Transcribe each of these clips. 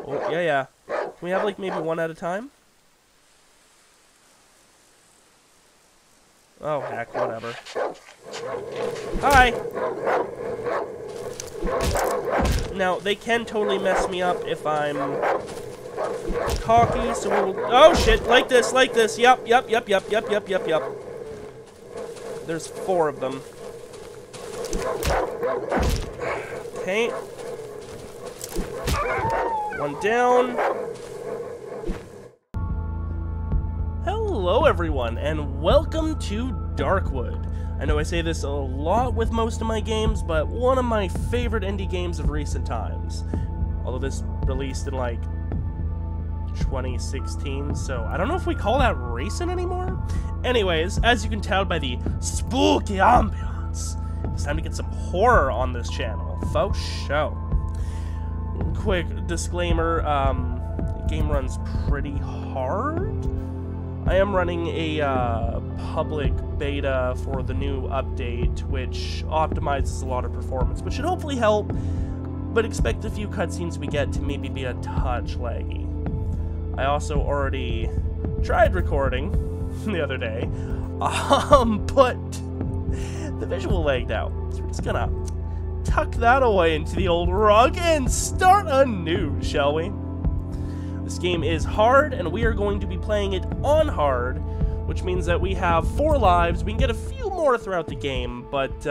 Oh, yeah, yeah. Can we have, like, maybe one at a time? Oh, heck, whatever. Hi! Now, they can totally mess me up if I'm cocky, so we will... Oh, shit! Like this, like this! Yup. There's 4 of them. Okay. 1 down. Hello, everyone, and welcome to Darkwood. I know I say this a lot with most of my games, but one of my favorite indie games of recent times. Although this released in, like, 2016, so I don't know if we call that recent anymore? Anyways, as you can tell by the spooky ambiance, it's time to get some horror on this channel. Faux show. Quick disclaimer, the game runs pretty hard. I am running a public beta for the new update, which optimizes a lot of performance, which should hopefully help, but expect the few cutscenes we get to maybe be a touch laggy. I also already tried recording the other day, but the visual lagged out, so we're just gonna tuck that away into the old rug and start anew, shall we? This game is hard, and we are going to be playing it on hard, which means that we have 4 lives. We can get a few more throughout the game, but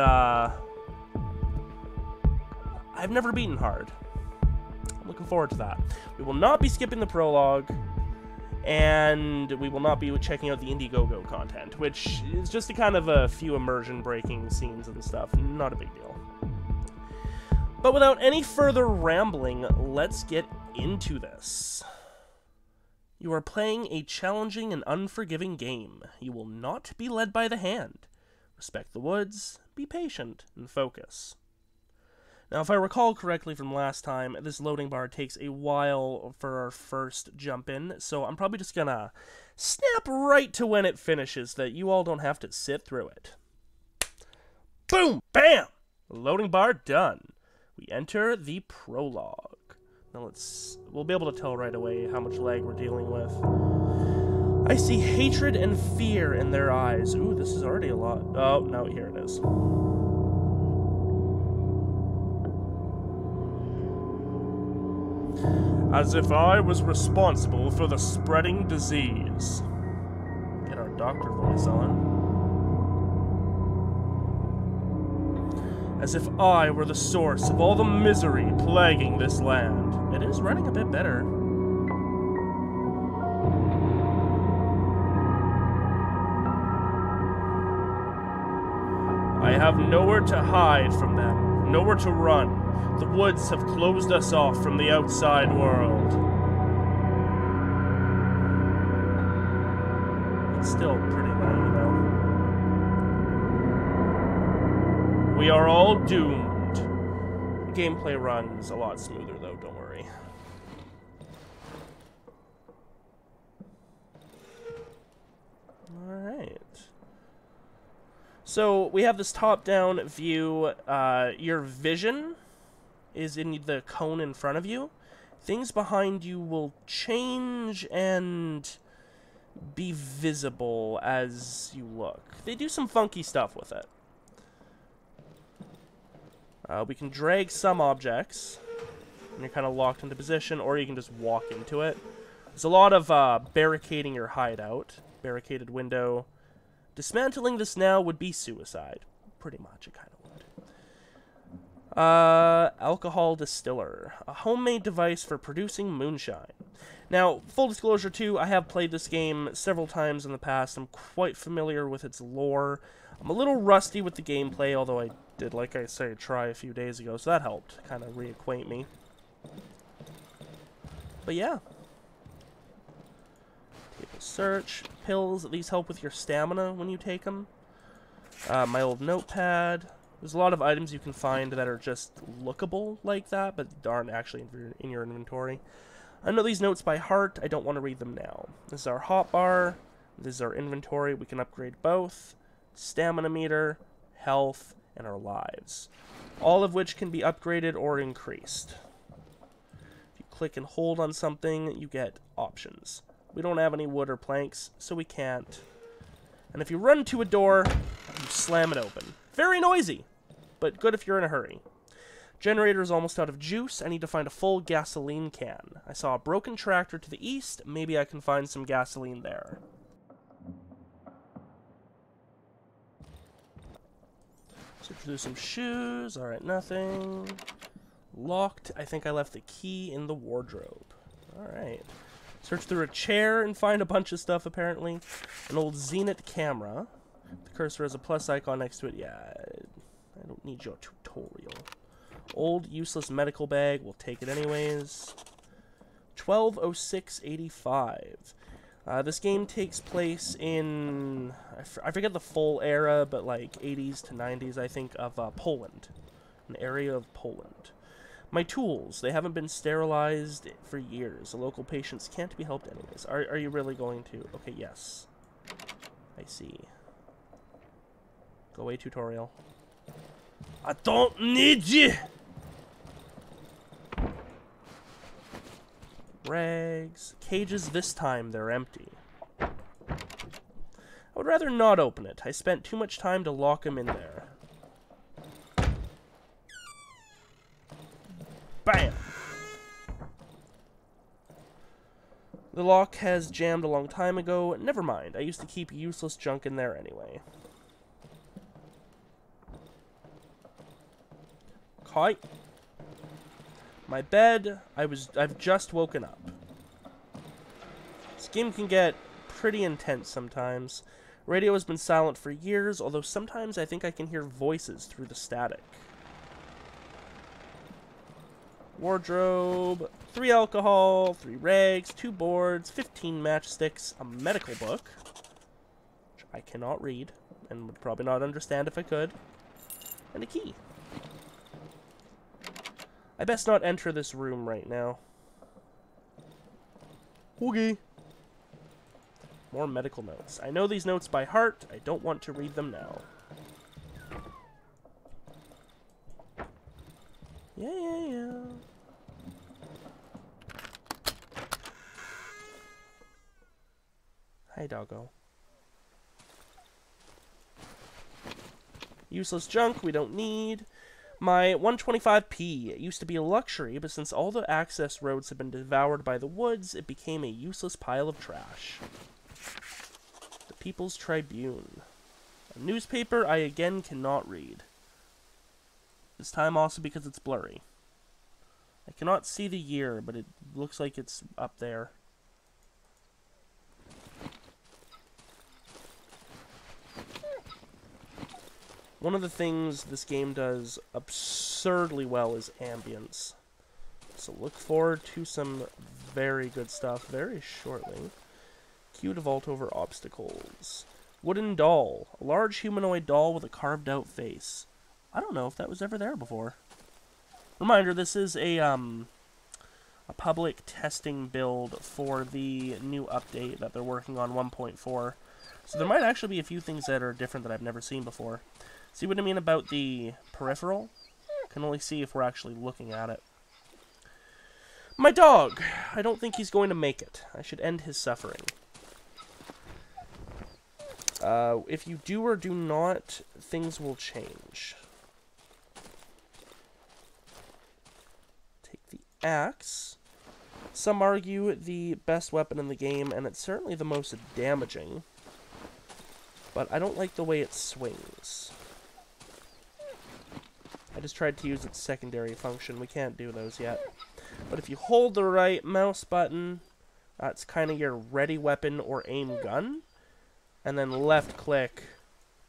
I've never beaten hard. I'm looking forward to that. We will not be skipping the prologue, and we will not be checking out the Indiegogo content, which is just a kind of a few immersion-breaking scenes and stuff. Not a big deal. But without any further rambling, let's get into this. You are playing a challenging and unforgiving game. You will not be led by the hand. Respect the woods, be patient, and focus. Now, if I recall correctly from last time, this loading bar takes a while for our first jump in, so I'm probably just gonna snap right to when it finishes, so that you all don't have to sit through it. Boom! Bam! Loading bar done. We enter the prologue. Now we'll be able to tell right away how much lag we're dealing with. I see hatred and fear in their eyes. Ooh, this is already a lot. Oh, no, here it is. As if I was responsible for the spreading disease. Get our doctor voice on. As if I were the source of all the misery plaguing this land. It is running a bit better. I have nowhere to hide from them, nowhere to run. The woods have closed us off from the outside world. It's still pretty laggy, though. We are all doomed. Gameplay runs a lot smoother, though, don't worry. Alright. So, we have this top-down view. Your vision is in the cone in front of you. Things behind you will change and be visible as you look. They do some funky stuff with it. We can drag some objects, and you're kind of locked into position, or you can just walk into it. There's a lot of barricading your hideout. Barricaded window. Dismantling this now would be suicide. Pretty much, it kind of would. Alcohol distiller. A homemade device for producing moonshine. Now, full disclosure too, I have played this game several times in the past. I'm quite familiar with its lore. I'm a little rusty with the gameplay, although I did, like I say, try a few days ago, so that helped kind of reacquaint me. But yeah. Table search. Pills, these help with your stamina when you take them. My old notepad. There's a lot of items you can find that are just lookable like that, but aren't actually in your inventory. I know these notes by heart. I don't want to read them now. This is our hotbar. This is our inventory. We can upgrade both. Stamina meter, health, and our lives. All of which can be upgraded or increased. If you click and hold on something, you get options. We don't have any wood or planks, so we can't. And if you run to a door, you slam it open. Very noisy, but good if you're in a hurry. Generator is almost out of juice. I need to find a full gasoline can. I saw a broken tractor to the east. Maybe I can find some gasoline there. Search through some shoes. Alright, nothing. Locked. I think I left the key in the wardrobe. Alright. Search through a chair and find a bunch of stuff, apparently. An old Zenith camera. The cursor has a plus icon next to it. Yeah, I don't need your tutorial. Old, useless medical bag. We'll take it anyways. 120685. This game takes place in... I forget the full era, but like 80s to 90s, I think, of Poland. An area of Poland. My tools. They haven't been sterilized for years. The local patients can't be helped anyways. Are you really going to? Okay, yes. I see. Go away, tutorial. I don't need you! Rags. Cages, this time they're empty. I would rather not open it. I spent too much time to lock him in there. Bam! The lock has jammed a long time ago. Never mind. I used to keep useless junk in there anyway. Hi. My bed. I've just woken up. This game can get pretty intense sometimes. Radio has been silent for years, although sometimes I think I can hear voices through the static. Wardrobe, 3 alcohol, 3 rags, 2 boards, 15 matchsticks, a medical book, which I cannot read, and would probably not understand if I could, and a key. I best not enter this room right now. Okay. More medical notes. I know these notes by heart. I don't want to read them now. Yeah. Hi, doggo. Useless junk we don't need. My 125p. It used to be a luxury, but since all the access roads have been devoured by the woods, it became a useless pile of trash. The People's Tribune. A newspaper I again cannot read. This time also because it's blurry. I cannot see the year, but it looks like it's up there. One of the things this game does absurdly well is ambience. So look forward to some very good stuff very shortly. Cue to vault over obstacles. Wooden doll. A large humanoid doll with a carved out face. I don't know if that was ever there before. Reminder, this is a public testing build for the new update that they're working on 1.4. So there might actually be a few things that are different that I've never seen before. See what I mean about the peripheral? Can only see if we're actually looking at it. My dog! I don't think he's going to make it. I should end his suffering. If you do or do not, things will change. Take the axe. Some argue the best weapon in the game, and it's certainly the most damaging. But I don't like the way it swings. I just tried to use its secondary function. We can't do those yet. But if you hold the right mouse button, that's kind of your ready weapon or aim gun. And then left click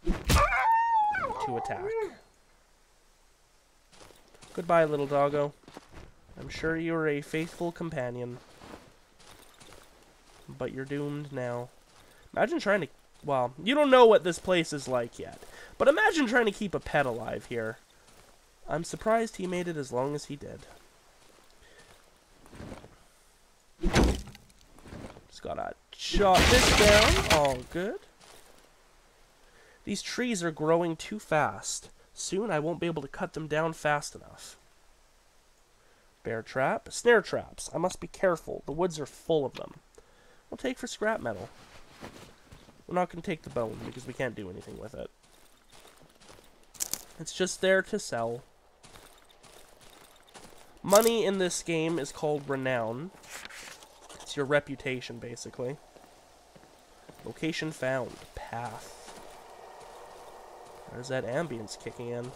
to attack. Goodbye, little doggo. I'm sure you're a faithful companion. But you're doomed now. Imagine trying to... Well, you don't know what this place is like yet. But imagine trying to keep a pet alive here. I'm surprised he made it as long as he did. Just gotta chop this down. All good. These trees are growing too fast. Soon I won't be able to cut them down fast enough. Bear trap. Snare traps. I must be careful. The woods are full of them. We'll take for scrap metal. We're not going to take the bone because we can't do anything with it. It's just there to sell. Money in this game is called renown. It's your reputation, basically. Location found. Path. There's that ambience kicking in.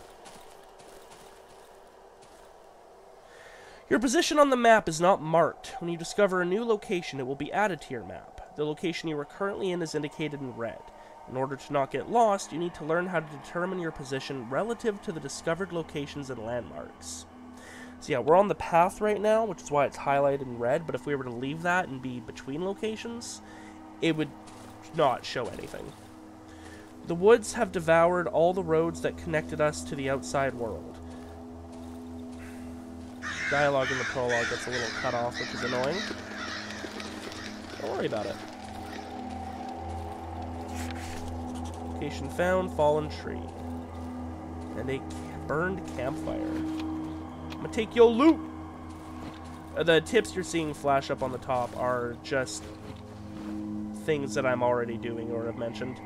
Your position on the map is not marked. When you discover a new location, it will be added to your map. The location you are currently in is indicated in red. In order to not get lost, you need to learn how to determine your position relative to the discovered locations and landmarks. So yeah, we're on the path right now, which is why it's highlighted in red, but if we were to leave that and be between locations, it would not show anything. The woods have devoured all the roads that connected us to the outside world. Dialogue in the prologue gets a little cut off, which is annoying. Don't worry about it. Location found, fallen tree. And a burned campfire. I'm gonna take your loot! The tips you're seeing flash up on the top are just things that I'm already doing or have mentioned.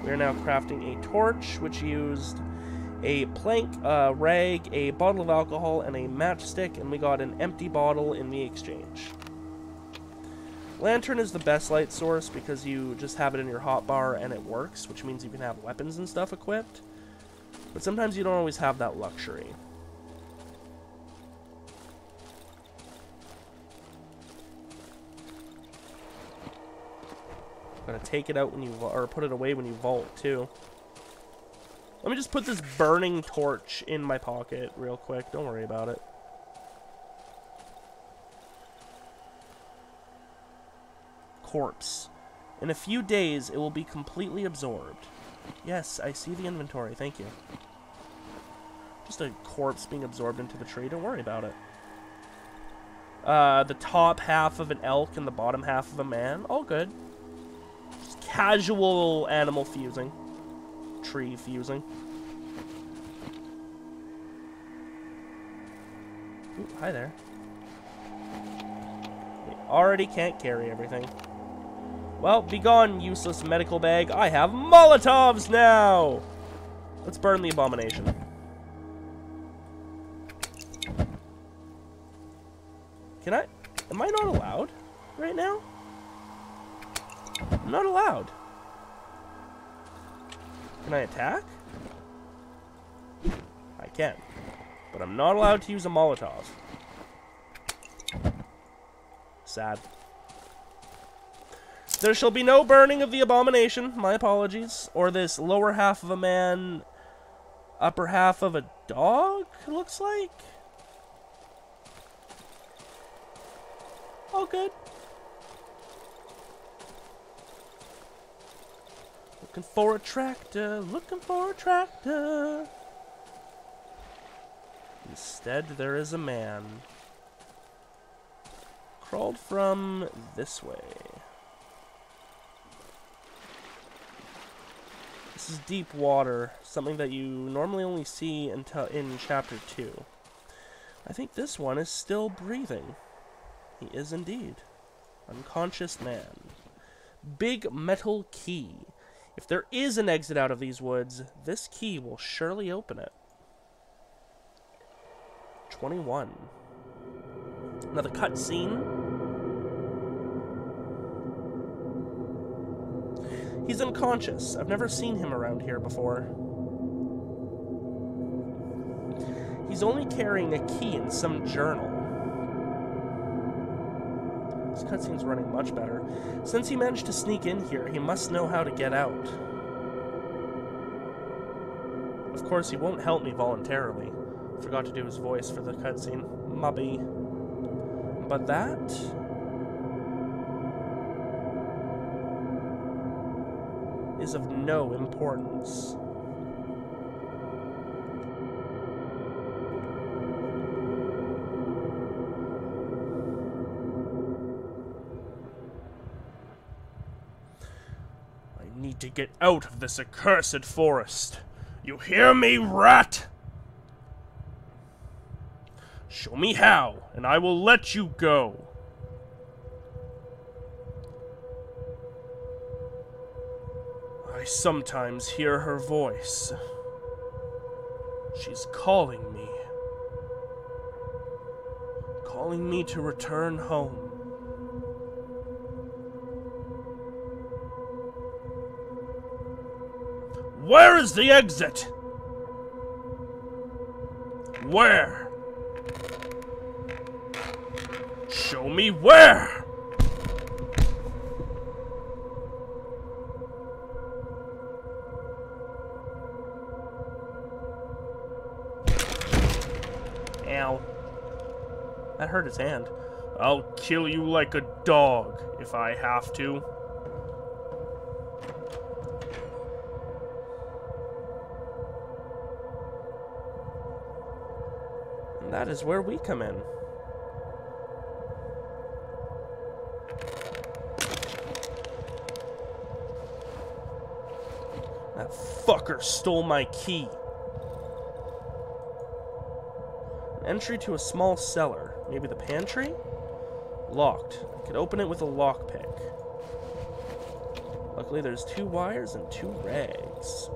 We are now crafting a torch, which used a plank, a rag, a bottle of alcohol, and a matchstick, and we got an empty bottle in the exchange. Lantern is the best light source because you just have it in your hotbar and it works, which means you can have weapons and stuff equipped. But sometimes you don't always have that luxury. Gotta take it out when you, or put it away when you vault too. Let me just put this burning torch in my pocket real quick. Don't worry about it. Corpse. In a few days, it will be completely absorbed. Yes, I see the inventory. Thank you. Just a corpse being absorbed into the tree. Don't worry about it. The top half of an elk and the bottom half of a man. All good. Just casual animal fusing. Tree fusing. Ooh, hi there. We already can't carry everything. Well, be gone, useless medical bag. I have Molotovs now! Let's burn the abomination. Can I? Am I not allowed right now? I'm not allowed. Can I attack? I can. But I'm not allowed to use a Molotov. Sad. There shall be no burning of the abomination, my apologies. Or this lower half of a man, upper half of a dog, it looks like? All good. Looking for a tractor, looking for a tractor. Instead, there is a man. Crawled from this way. This is deep water, something that you normally only see until in Chapter 2. I think this one is still breathing. He is indeed. Unconscious man. Big metal key. If there is an exit out of these woods, this key will surely open it. 21. Another cutscene. He's unconscious. I've never seen him around here before. He's only carrying a key in some journal. This cutscene's running much better. Since he managed to sneak in here, he must know how to get out. Of course, he won't help me voluntarily. Forgot to do his voice for the cutscene. Mubby. But that... is of no importance. I need to get out of this accursed forest. You hear me, rat? Show me how, and I will let you go. I sometimes hear her voice. She's calling me. Calling me to return home. Where is the exit? Where? Show me where! Ow. That hurt his hand. I'll kill you like a dog if I have to. And that is where we come in. That fucker stole my key. Entry to a small cellar. Maybe the pantry? Locked. I could open it with a lockpick. Luckily there's 2 wires and 2 rags.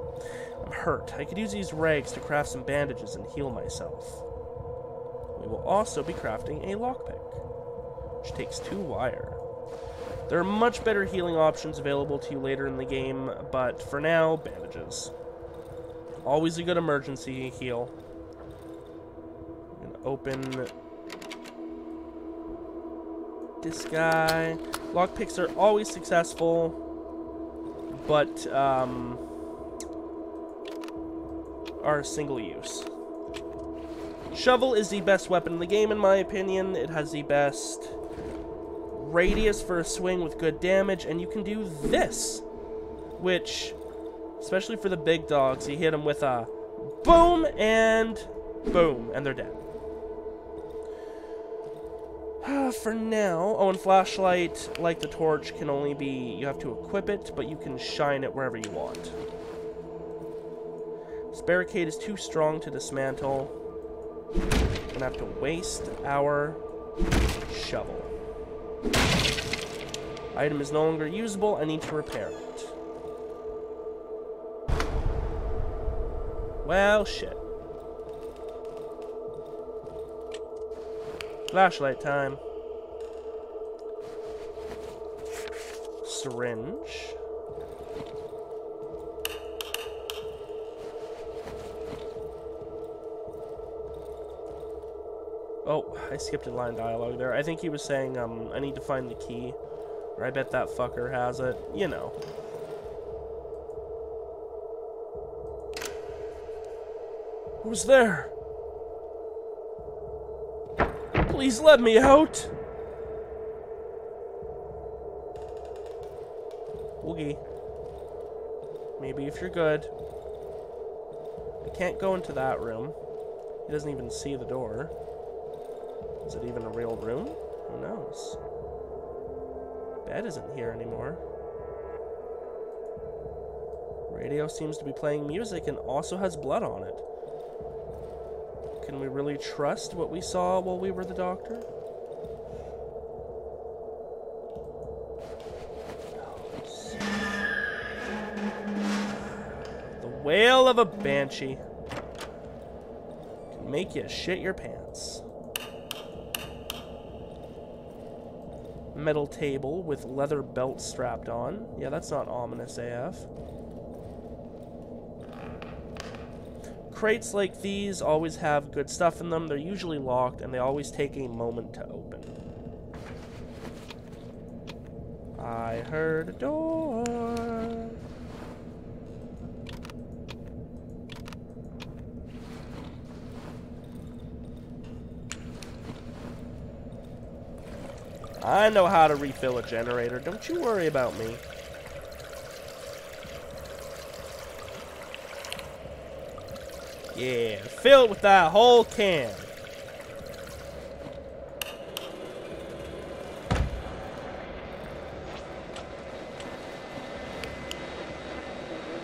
I'm hurt. I could use these rags to craft some bandages and heal myself. We will also be crafting a lockpick, which takes 2 wire. There are much better healing options available to you later in the game, but for now, bandages. Always a good emergency heal. Open this guy. Lockpicks are always successful, but are single use. Shovel is the best weapon in the game, in my opinion. It has the best radius for a swing with good damage, and you can do this, which, especially for the big dogs, you hit them with a boom, and they're dead. For now, oh, and flashlight, like the torch, can only be, you have to equip it, but you can shine it wherever you want. This barricade is too strong to dismantle. We're gonna have to waste our shovel. Item is no longer usable, I need to repair it. Well, shit. Flashlight time. Syringe. Oh, I skipped a line dialogue there. I think he was saying, I need to find the key. Or I bet that fucker has it. You know. Who's there? Please let me out! Woogie. Maybe if you're good. I can't go into that room. He doesn't even see the door. Is it even a real room? Who knows? Bed isn't here anymore. Radio seems to be playing music and also has blood on it. Can we really trust what we saw while we were the doctor? The wail of a banshee can make you shit your pants. Metal table with leather belt strapped on. Yeah, that's not ominous AF. Crates like these always have good stuff in them. They're usually locked, and they always take a moment to open. I heard a door. I know how to refill a generator. Don't you worry about me. Yeah, fill it with that whole can.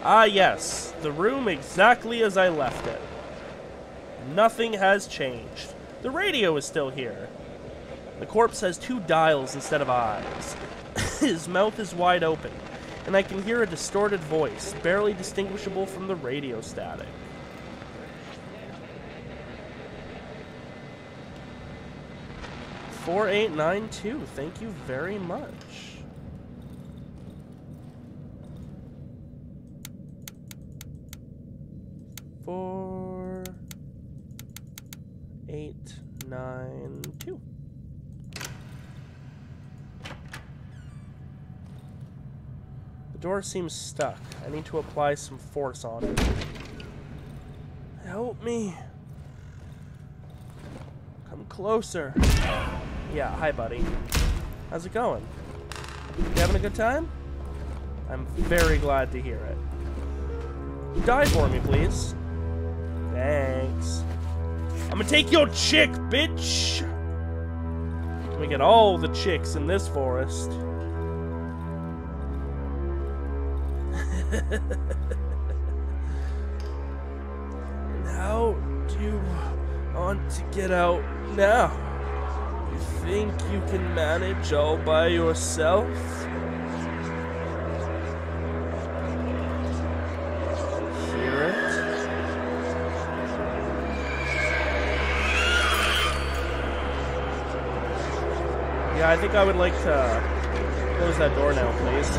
Ah, yes. The room exactly as I left it. Nothing has changed. The radio is still here. The corpse has 2 dials instead of eyes. His mouth is wide open, and I can hear a distorted voice, barely distinguishable from the radio static. $4892, thank you very much. $4892. The door seems stuck. I need to apply some force on it. Help me. Come closer. Yeah, hi buddy. How's it going? You having a good time? I'm very glad to hear it. Die for me, please. Thanks. I'm gonna take your chick, bitch! We get all the chicks in this forest. And how do you want to get out now? You think you can manage all by yourself? Hear it? Yeah, I think I would like to close that door now, please.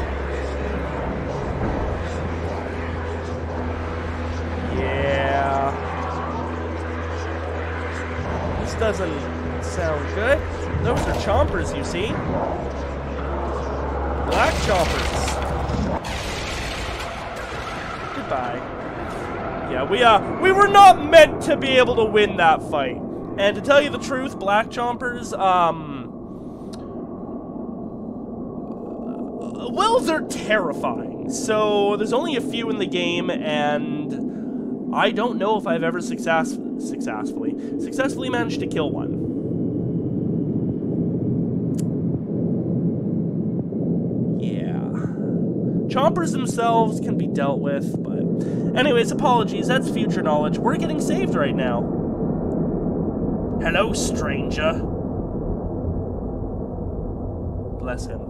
Yeah. This doesn't sound good. Those are chompers, you see. Black chompers. Goodbye. Yeah, we were not meant to be able to win that fight. And to tell you the truth, black chompers, well, they're terrifying. So there's only a few in the game, and I don't know if I've ever successfully managed to kill one. Yeah. Chompers themselves can be dealt with, but anyways, apologies, that's future knowledge. We're getting saved right now. Hello, stranger. Bless him.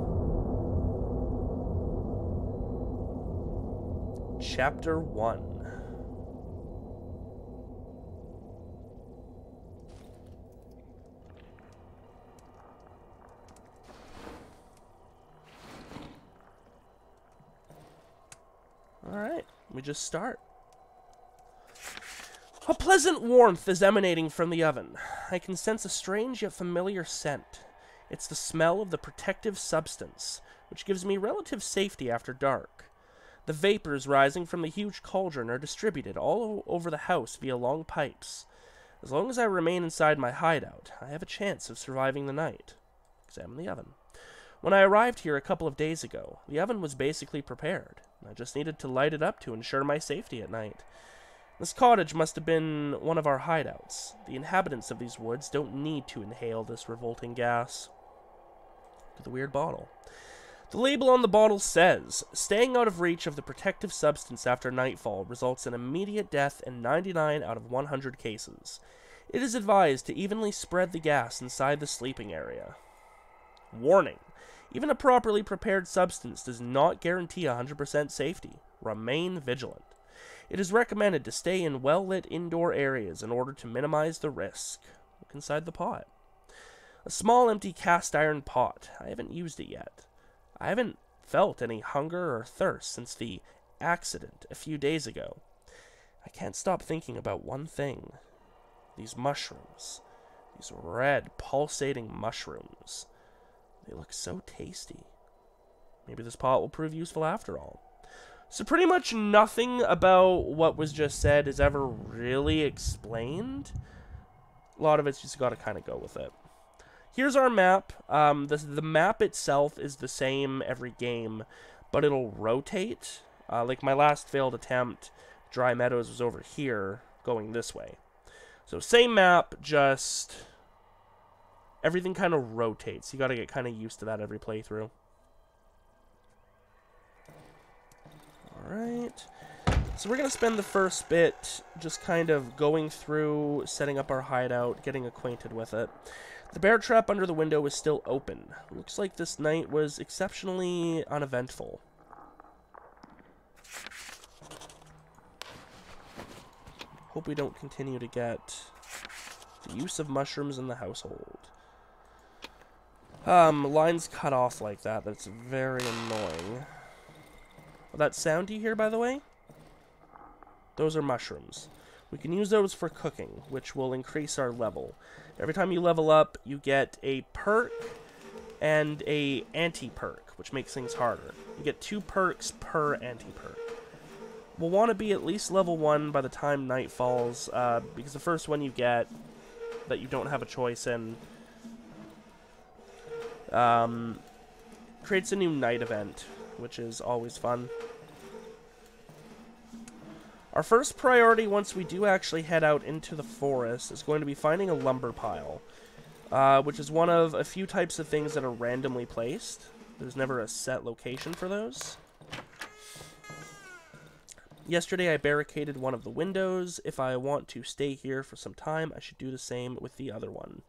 Chapter 1. Alright, we just start. A pleasant warmth is emanating from the oven. I can sense a strange yet familiar scent. It's the smell of the protective substance, which gives me relative safety after dark. The vapors rising from the huge cauldron are distributed all over the house via long pipes. As long as I remain inside my hideout, I have a chance of surviving the night. Examine the oven. When I arrived here a couple of days ago, the oven was basically prepared. I just needed to light it up to ensure my safety at night. This cottage must have been one of our hideouts. The inhabitants of these woods don't need to inhale this revolting gas. To the weird bottle. The label on the bottle says, staying out of reach of the protective substance after nightfall results in immediate death in 99 out of 100 cases. It is advised to evenly spread the gas inside the sleeping area. Warning. Even a properly prepared substance does not guarantee 100% safety. Remain vigilant. It is recommended to stay in well-lit indoor areas in order to minimize the risk. Look inside the pot. A small empty cast iron pot. I haven't used it yet. I haven't felt any hunger or thirst since the accident a few days ago. I can't stop thinking about one thing. These mushrooms. These red, pulsating mushrooms. They look so tasty. Maybe this pot will prove useful after all. So pretty much nothing about what was just said is ever really explained. A lot of it's just got to kind of go with it. Here's our map. The map itself is the same every game, but it'll rotate. Like my last failed attempt, Dry Meadows was over here, going this way. So same map, just everything kind of rotates. You got to get kind of used to that every playthrough. Alright. So we're going to spend the first bit just kind of going through, setting up our hideout, getting acquainted with it. The bear trap under the window is still open. Looks like this night was exceptionally uneventful. Hope we don't continue to get the use of mushrooms in the household. Lines cut off like that. That's very annoying. That sound you hear, by the way? Those are mushrooms. We can use those for cooking, which will increase our level. Every time you level up, you get a perk and a anti-perk, which makes things harder. You get 2 perks per anti-perk. We'll want to be at least level 1 by the time night falls, because the first one you get that you don't have a choice in creates a new night event, which is always fun. Our first priority, once we do actually head out into the forest, is going to be finding a lumber pile, which is one of a few types of things that are randomly placed. There's never a set location for those. Yesterday I barricaded one of the windows. If I want to stay here for some time, I should do the same with the other one.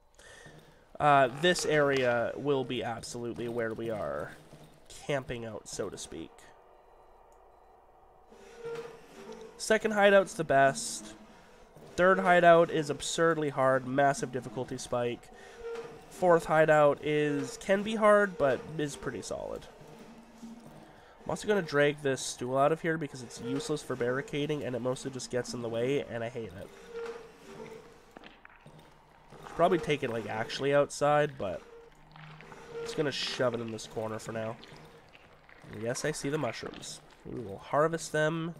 This area will be absolutely where we are camping out, so to speak. Second hideout's the best. Third hideout is absurdly hard, massive difficulty spike. Fourth hideout can be hard, but is pretty solid. I'm also going to drag this stool out of here because it's useless for barricading and it mostly just gets in the way, and I hate it. Should probably take it like actually outside, but I'm just going to shove it in this corner for now. And yes, I see the mushrooms. We will harvest them.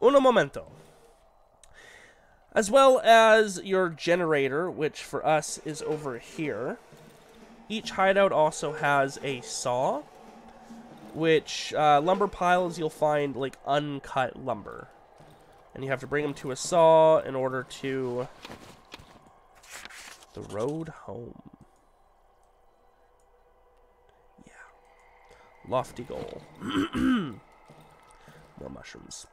Uno momento. As well as your generator, which for us is over here. Each hideout also has a saw, which lumber piles you'll find like uncut lumber. And you have to bring them to a saw in order to... The road home. Yeah. Lofty goal. More mushrooms.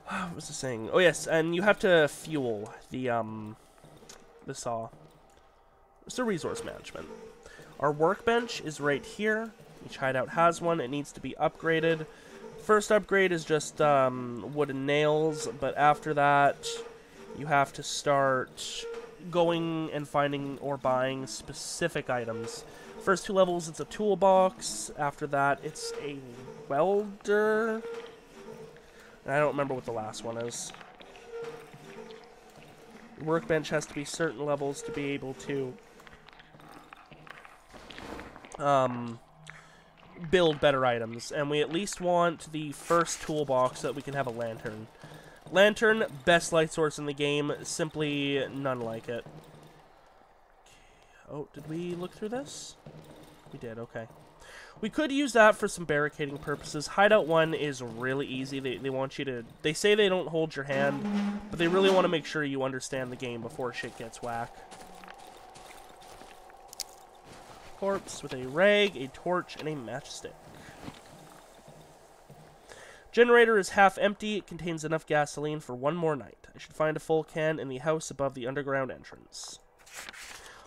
What was I saying? Oh yes, and you have to fuel the saw. It's the resource management. Our workbench is right here. Each hideout has one. It needs to be upgraded. First upgrade is just wooden nails, but after that, you have to start going and finding or buying specific items. First 2 levels, it's a toolbox. After that, it's a welder. And I don't remember what the last one is. The workbench has to be certain levels to be able to build better items. And we at least want the first toolbox so that we can have a lantern. Lantern, best light source in the game. Simply none like it. Oh, did we look through this? We did, okay. We could use that for some barricading purposes. Hideout 1 is really easy. They want you to... They say they don't hold your hand, but they really want to make sure you understand the game before shit gets whack. Corpse with a rag, a torch, and a matchstick. Generator is half empty. It contains enough gasoline for 1 more night. I should find a full can in the house above the underground entrance.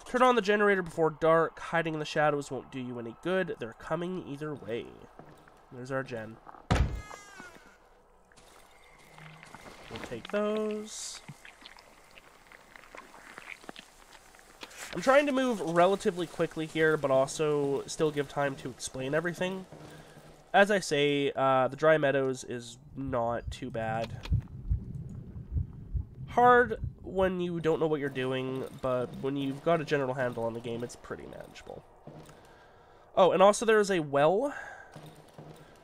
Turn on the generator before dark. Hiding in the shadows won't do you any good. They're coming either way. There's our gen. We'll take those. I'm trying to move relatively quickly here, but also still give time to explain everything. As I say, the Dry Meadows is not too bad. Hard when you don't know what you're doing, but when you've got a general handle on the game, it's pretty manageable. Oh, and also there is a well.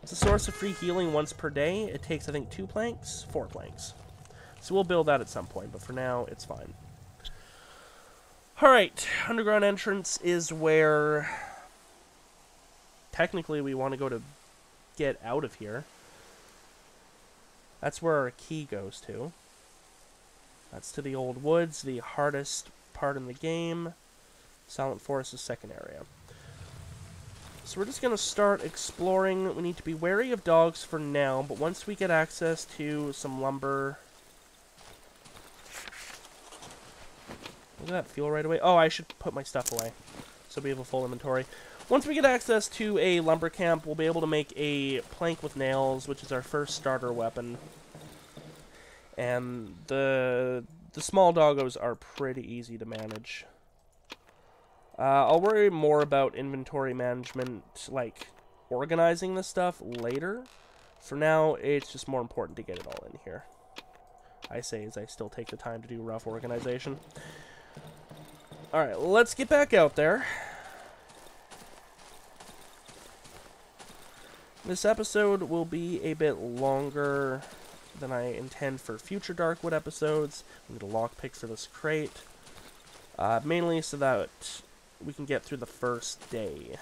It's a source of free healing once per day. It takes, I think, 4 planks. So we'll build that at some point, but for now, it's fine. Alright, underground entrance is where technically we want to go to get out of here. That's where our key goes to. That's to the old woods, the hardest part in the game. Silent Forest is second area. So we're just going to start exploring. We need to be wary of dogs for now, but once we get access to some lumber... Look at that fuel right away. Oh, I should put my stuff away, so we have a full inventory. Once we get access to a lumber camp, we'll be able to make a plank with nails, which is our first starter weapon. And the small doggos are pretty easy to manage. I'll worry more about inventory management, like organizing this stuff later. For now, it's just more important to get it all in here. I say as I still take the time to do rough organization. Alright, let's get back out there. This episode will be a bit longer than I intend for future Darkwood episodes. We need a lockpick for this crate. Mainly so that we can get through the first day.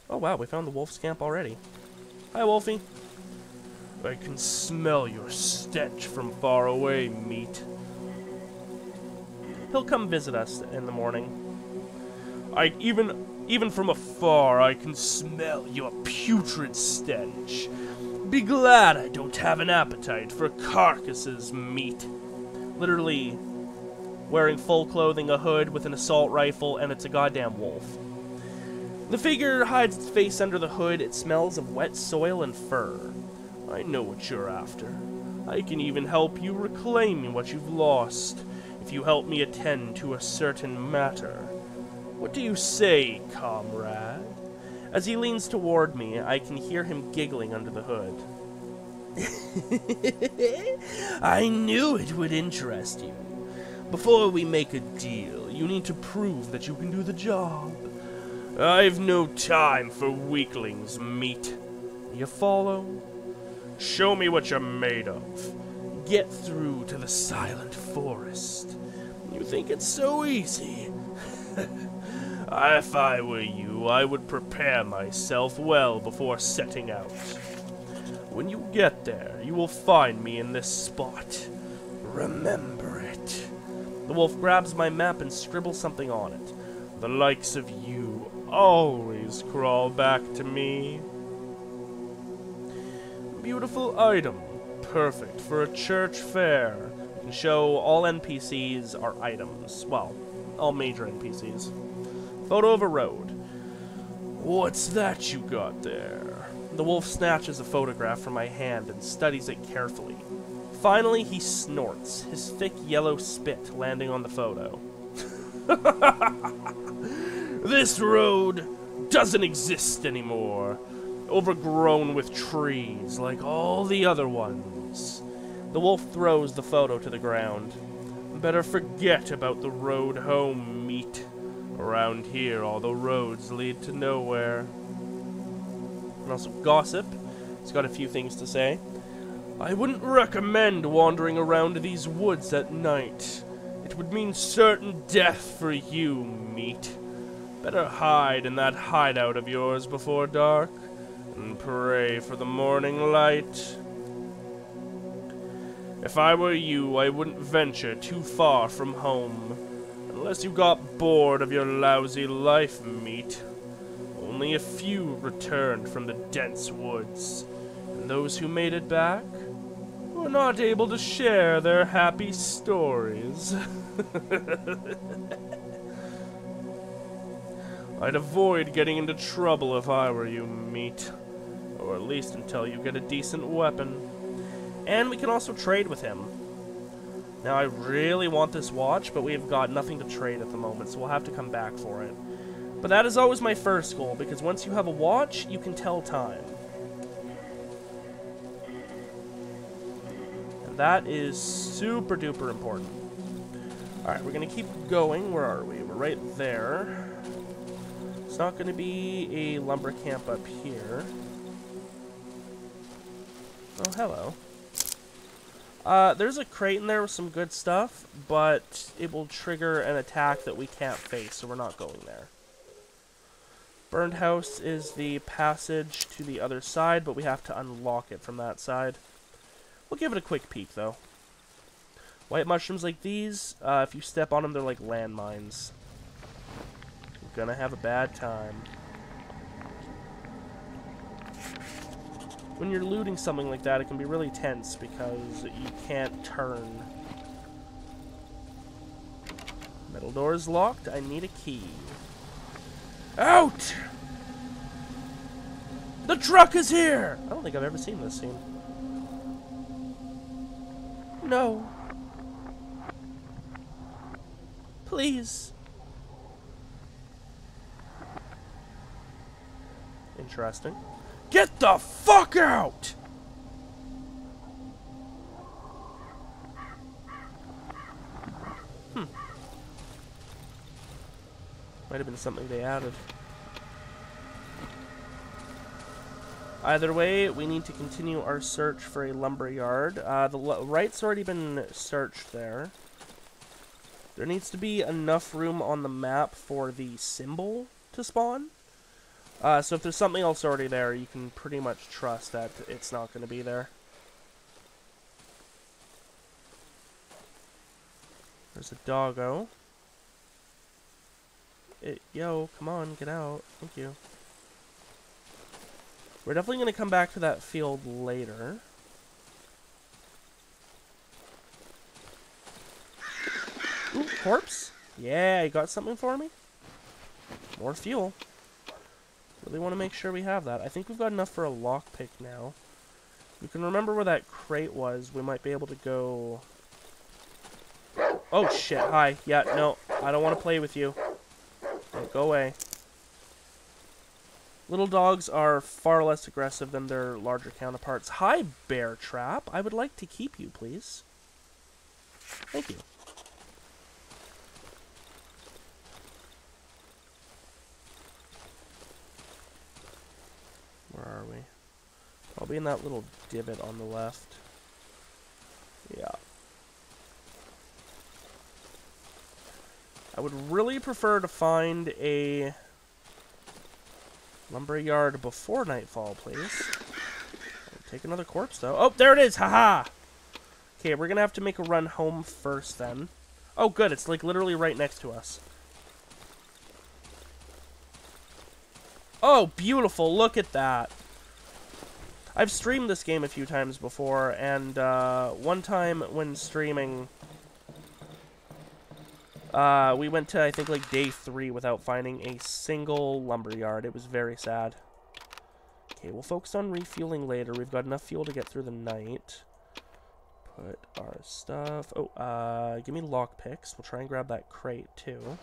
Oh wow, we found the wolf's camp already. Hi, Wolfie. I can smell your stench from far away, meat. He'll come visit us in the morning. Even from afar, I can smell your putrid stench. Be glad I don't have an appetite for carcasses, meat. Literally wearing full clothing, a hood with an assault rifle, and it's a goddamn wolf. The figure hides its face under the hood. It smells of wet soil and fur. I know what you're after. I can even help you reclaim what you've lost, if you help me attend to a certain matter. What do you say, comrade? As he leans toward me, I can hear him giggling under the hood. I knew it would interest you. Before we make a deal, you need to prove that you can do the job. I've no time for weaklings, meat. You follow? Show me what you're made of. Get through to the silent forest. You think it's so easy? If I were you, I would prepare myself well before setting out. When you get there, you will find me in this spot. Remember it. The wolf grabs my map and scribbles something on it. The likes of you always crawl back to me. Beautiful item. Perfect for a church fair. You can show all NPCs are items. Well, all major NPCs. Photo of a road. What's that you got there? The wolf snatches a photograph from my hand and studies it carefully. Finally, he snorts, his thick yellow spit landing on the photo. This road doesn't exist anymore. Overgrown with trees, like all the other ones. The wolf throws the photo to the ground. Better forget about the road home, meat. Around here, all the roads lead to nowhere. And also gossip. He's got a few things to say. I wouldn't recommend wandering around these woods at night. It would mean certain death for you, meat. Better hide in that hideout of yours before dark, and pray for the morning light. If I were you, I wouldn't venture too far from home, unless you got bored of your lousy life, meat. Only a few returned from the dense woods, and those who made it back were not able to share their happy stories. I'd avoid getting into trouble if I were you, meat. Or at least until you get a decent weapon. And we can also trade with him. Now, I really want this watch, but we've got nothing to trade at the moment, so we'll have to come back for it. But that is always my first goal, because once you have a watch, you can tell time. And that is super duper important. Alright, we're going to keep going. Where are we? We're right there. It's not going to be a lumber camp up here. Oh, hello. There's a crate in there with some good stuff, but it will trigger an attack that we can't face, so we're not going there. Burned house is the passage to the other side, but we have to unlock it from that side. We'll give it a quick peek, though. White mushrooms like these, if you step on them, they're like landmines. You're gonna have a bad time. When you're looting something like that, it can be really tense because you can't turn. Metal door is locked. I need a key. Out! The truck is here! I don't think I've ever seen this scene. No. Please. Interesting. Get the fuck out! Might have been something they added. Either way, we need to continue our search for a lumber yard. The right's already been searched there. There needs to be enough room on the map for the symbol to spawn. So if there's something else already there, you can pretty much trust that it's not going to be there. There's a doggo. Yo, come on, get out. Thank you. We're definitely going to come back to that field later. Ooh, corpse. Yeah, you got something for me? More fuel. Really want to make sure we have that. I think we've got enough for a lockpick now. We can remember where that crate was. We might be able to go... Oh, shit. Hi. Yeah, no. I don't want to play with you. Okay, go away. Little dogs are far less aggressive than their larger counterparts. Hi, bear trap. I would like to keep you, please. Thank you. Where are we? Probably in that little divot on the left. Yeah. I would really prefer to find a lumber yard before nightfall, please. Take another corpse, though. Oh, there it is! Haha! Okay, we're gonna have to make a run home first, then. Oh, good. It's, like, literally right next to us. Oh, beautiful. Look at that. I've streamed this game a few times before, and one time when streaming... we went to, I think, like, day 3 without finding a single lumberyard. It was very sad. Okay, we'll focus on refueling later. We've got enough fuel to get through the night. Put our stuff... Oh, give me lockpicks. We'll try and grab that crate, too.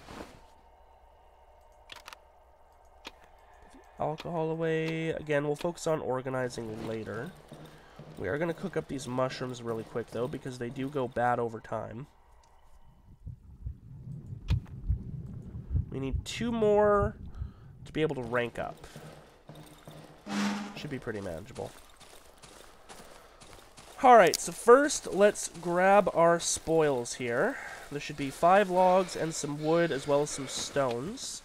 Alcohol away. Again, we'll focus on organizing later. We are going to cook up these mushrooms really quick, though, because they do go bad over time. We need 2 more to be able to rank up. Should be pretty manageable. Alright, so first, let's grab our spoils here. There should be 5 logs and some wood, as well as some stones.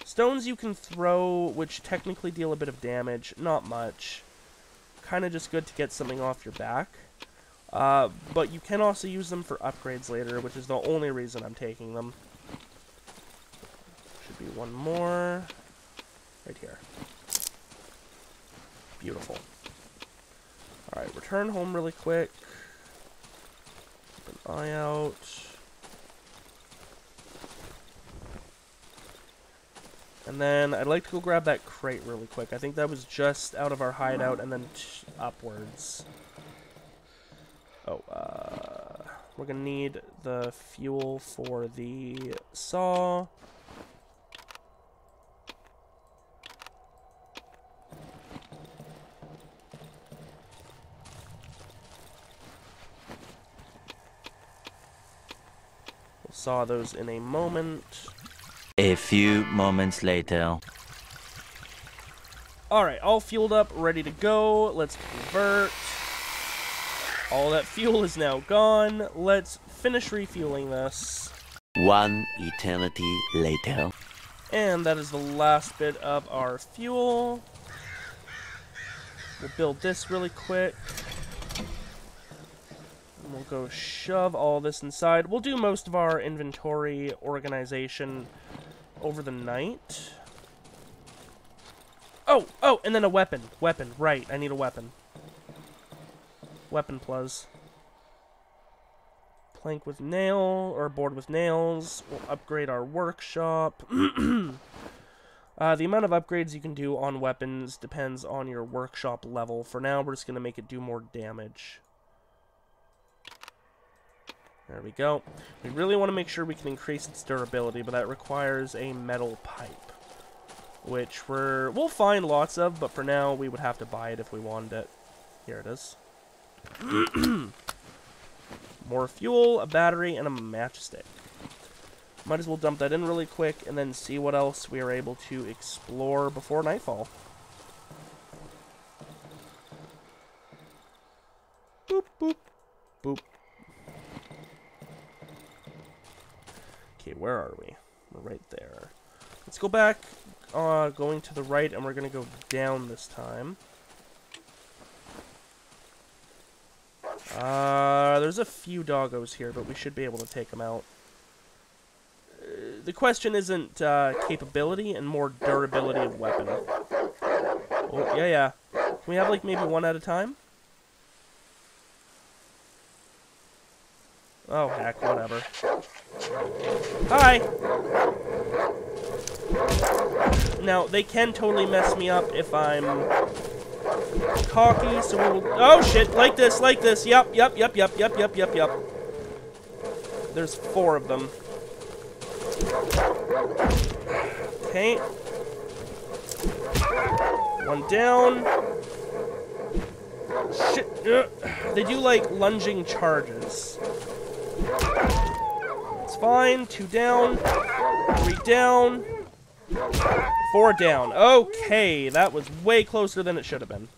Stones you can throw, which technically deal a bit of damage. Not much. Kind of just good to get something off your back. But you can also use them for upgrades later, which is the only reason I'm taking them. Should be one more. Right here. Beautiful. Alright, return home really quick. Keep an eye out. And then I'd like to go grab that crate really quick. I think that was just out of our hideout and then upwards. Oh, we're gonna need the fuel for the saw. We'll saw those in a moment. A few moments later. Alright, all fueled up, ready to go. Let's convert. All that fuel is now gone. Let's finish refueling this. One eternity later. And that is the last bit of our fuel. We'll build this really quick. We'll go shove all this inside. We'll do most of our inventory organization over the night. Oh, and then a weapon. Weapon, right. I need a weapon. Weapon plus. Plank with nail, or board with nails. We'll upgrade our workshop. The amount of upgrades you can do on weapons depends on your workshop level. For now, we're just going to make it do more damage. There we go. We really want to make sure we can increase its durability, but that requires a metal pipe, which we'll find lots of, but for now, we would have to buy it if we wanted it. Here it is. More fuel, a battery, and a matchstick. Might as well dump that in really quick and then see what else we are able to explore before nightfall. Boop, boop, boop. Okay, where are we? We're right there. Let's go back, going to the right, and we're going to go down this time. There's a few doggos here, but we should be able to take them out. The question isn't capability and more durability of weapon. Oh, yeah. Can we have, like, maybe one at a time? Oh, heck, whatever. Hi! Now, they can totally mess me up if I'm cocky, so we will... Oh, shit! Like this! Yep. There's 4 of them. Okay. 1 down. Shit. They do, like, lunging charges. It's fine. 2 down. 3 down. 4 down. Okay, that was way closer than it should have been.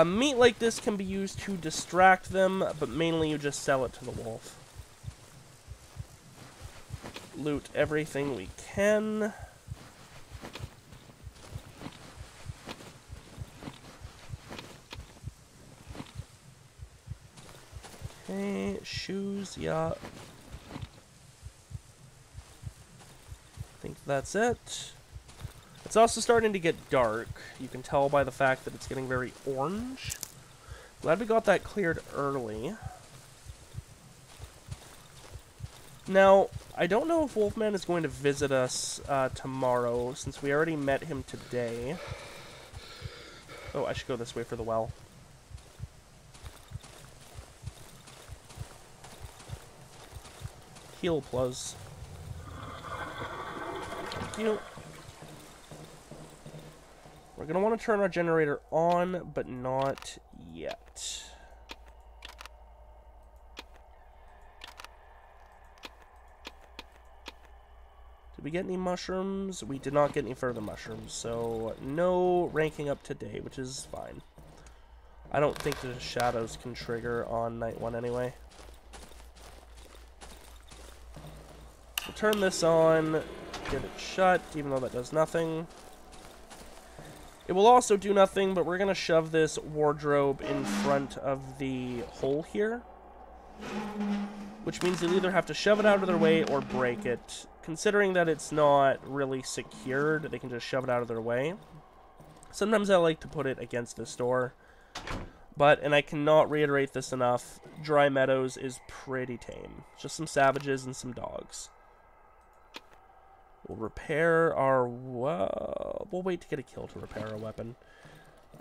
Meat like this can be used to distract them, but mainly you just sell it to the wolf. Loot everything we can. Okay, shoes, yeah. I think that's it. It's also starting to get dark. You can tell by the fact that it's getting very orange. Glad we got that cleared early. Now, I don't know if Wolfman is going to visit us tomorrow, since we already met him today. Oh, I should go this way for the well. Heal plus. Thank you. We're going to want to turn our generator on, but not yet. Did we get any mushrooms? We did not get any further mushrooms, so no ranking up today, which is fine. I don't think the shadows can trigger on night 1 anyway. We'll turn this on, get it shut, even though that does nothing. It will also do nothing, but we're going to shove this wardrobe in front of the hole here. Which means they'll either have to shove it out of their way or break it. Considering that it's not really secured, they can just shove it out of their way. Sometimes I like to put it against this door. But, and I cannot reiterate this enough, Dry Meadows is pretty tame. Just some savages and some dogs. We'll repair our... we'll wait to get a kill to repair our weapon.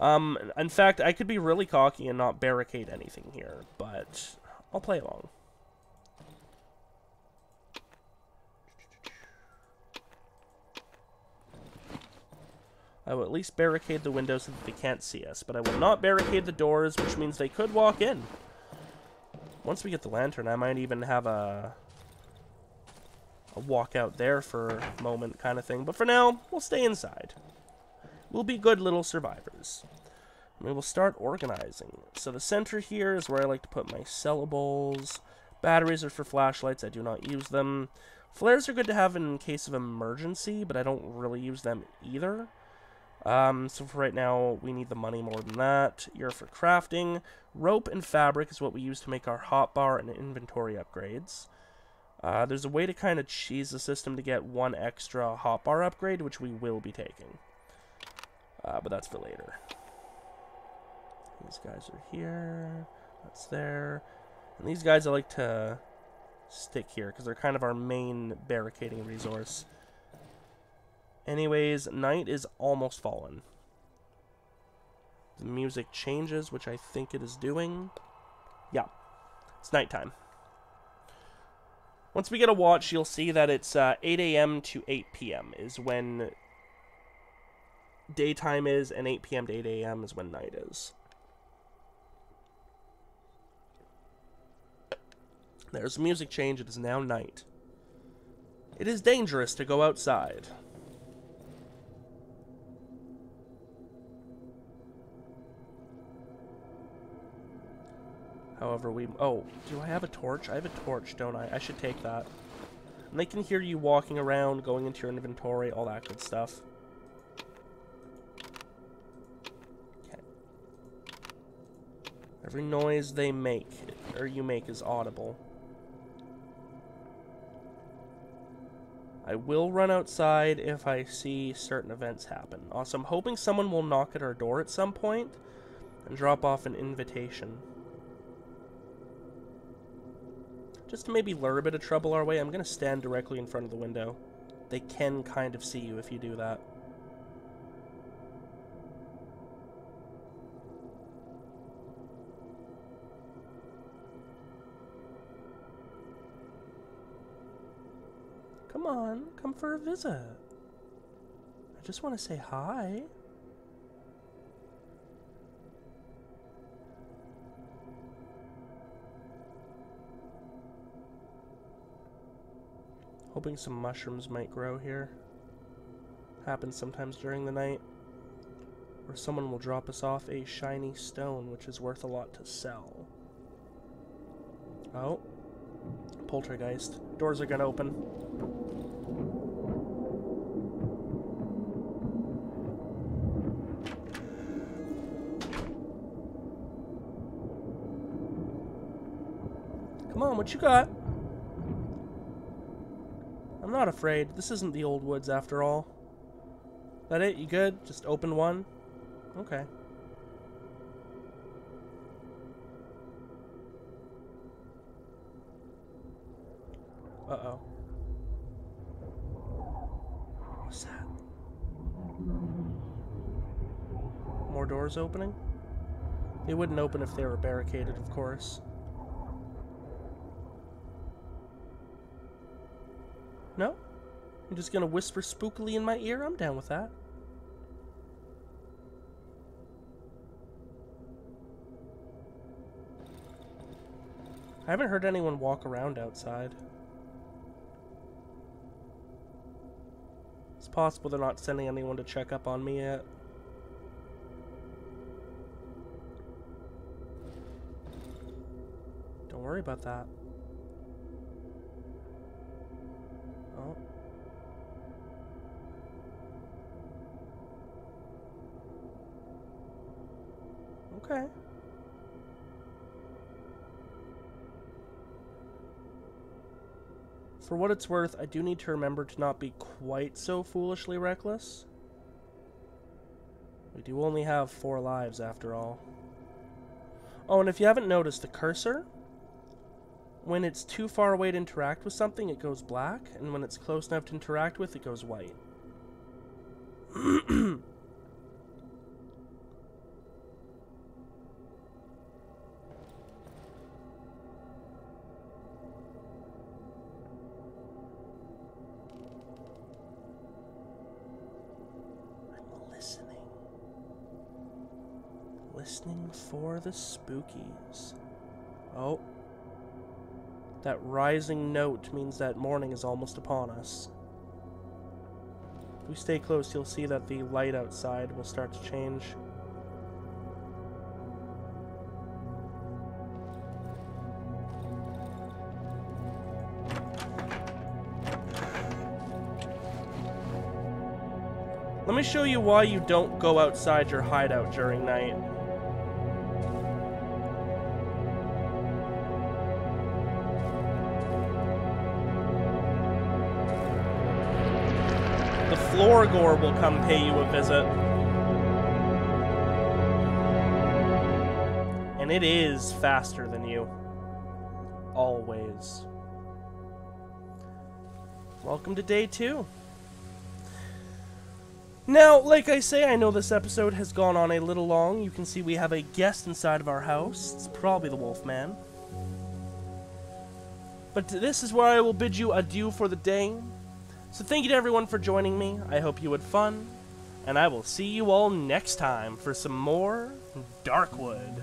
In fact, I could be really cocky and not barricade anything here, but I'll play along. I will at least barricade the windows so that they can't see us, but I will not barricade the doors, which means they could walk in. Once we get the lantern, I might even have a walk out there for a moment kind of thing. But for now, we'll stay inside. We'll be good little survivors. We will start organizing. So the center here is where I like to put my sellables. Batteries are for flashlights. I do not use them. Flares are good to have in case of emergency, but I don't really use them either. So for right now, we need the money more than that. You're for crafting. Rope and fabric is what we use to make our hotbar and inventory upgrades. There's a way to kind of cheese the system to get one extra hotbar upgrade, which we will be taking. But that's for later. These guys are here. That's there. And these guys I like to stick here, because they're kind of our main barricading resource. Anyways, night is almost fallen. The music changes, which I think it is doing. Yeah, it's nighttime. Once we get a watch, you'll see that it's 8 a.m. to 8 p.m. is when daytime is, and 8 p.m. to 8 a.m. is when night is. There's a music change. It is now night. It is dangerous to go outside. However, oh, do I have a torch? I have a torch, don't I? I should take that. And they can hear you walking around, going into your inventory, all that good stuff. Okay. Every noise they make, or you make, is audible. I will run outside if I see certain events happen. Also, I'm hoping someone will knock at our door at some point and drop off an invitation. Just to maybe lure a bit of trouble our way, I'm going to stand directly in front of the window. They can kind of see you if you do that. Come on, come for a visit. I just want to say hi. Hoping some mushrooms might grow here. Happens sometimes during the night. Or someone will drop us off a shiny stone, which is worth a lot to sell. Oh. Poltergeist. Doors are gonna open. Come on, what you got? I'm not afraid. This isn't the old woods after all. That it? You good? Just open one? Okay. Uh-oh. What's that? More doors opening? They wouldn't open if they were barricaded, of course. No? You're just gonna whisper spookily in my ear? I'm down with that. I haven't heard anyone walk around outside. It's possible they're not sending anyone to check up on me yet. Don't worry about that. Oh. Okay. For what it's worth, I do need to remember to not be quite so foolishly reckless. We do only have 4 lives after all. Oh, and if you haven't noticed, the cursor, when it's too far away to interact with something, it goes black, and when it's close enough to interact with, it goes white. Listening for the spookies. Oh. That rising note means that morning is almost upon us. If we stay close, you'll see that the light outside will start to change. Let me show you why you don't go outside your hideout during night. The Floorgore will come pay you a visit. And it is faster than you. Always. Welcome to day 2. Now, like I say, I know this episode has gone on a little long. You can see we have a guest inside of our house. It's probably the Wolfman. But this is where I will bid you adieu for the day. So thank you to everyone for joining me. I hope you had fun. And I will see you all next time for some more Darkwood.